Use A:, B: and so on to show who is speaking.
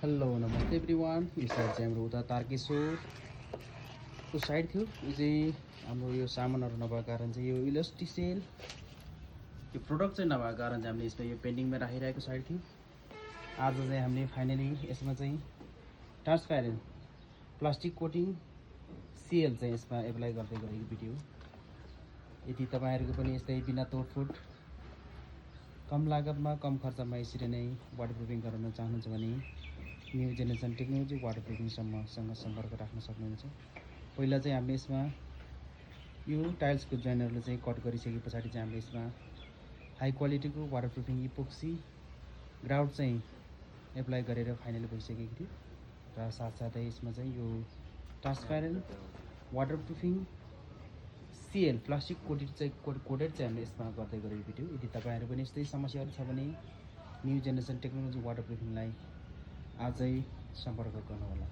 A: Hello नमस्ते everyone. यो side चाहिँ हाम्रो उता तारकेश्वरको साइड थियो। यो चाहिँ हाम्रो यो सामानहरू नभएको कारण चाहिँ यो इलेक्ट्रिसियल यो प्रोडक्ट चाहिँ नभएको कारण चाहिँ हामीले यसमा यो पेन्डिङमा राखिरहेको साइड थियो। आज चाहिँ हामीले फाइनली यसमा चाहिँ ट्रान्सप्यारेन्ट प्लास्टिक कोटिङ सिएल चाहिँ यसमा एप्लाई गर्दै गरेको भिडियो। यदि तपाईँहरूको पनि यस्तै बिना तोडफोड कम लागतमा कम खर्चमा यसरी नै वाटरप्रुफिङ गराउन चाहनुहुन्छ भने न्यू जेनेरेसन टेक्नोलोजी वाटरप्रुफिङसँग सम्पर्क राख्न सक्नुहुन्छ। पहिला चाहिँ हामीले यसमा यो टाइल्सको जोइनरले चाहिँ कट गरिसके पछाडि चाहिँ हामीले यसमा हाई क्वालिटीको वाटरप्रुफिङ इपोक्सी ग्राउट चाहिँ एप्लाई गरेर फाइनली भइसकेको थियो। र साथसाथै यसमा चाहिँ यो ट्रान्सप्यारेन्ट वाटरप्रुफिङ सिएल प्लास्टिक कोटेड चाहिँ हामीले यसमा गर्दै गरेको भिडियो। यदि तपाईँहरू पनि यस्तै समस्याहरू छ भने न्यू जेनेरेसन टेक्नोलोजी वाटरप्रुफिङलाई आजै सम्पर्क गर्नुहोला।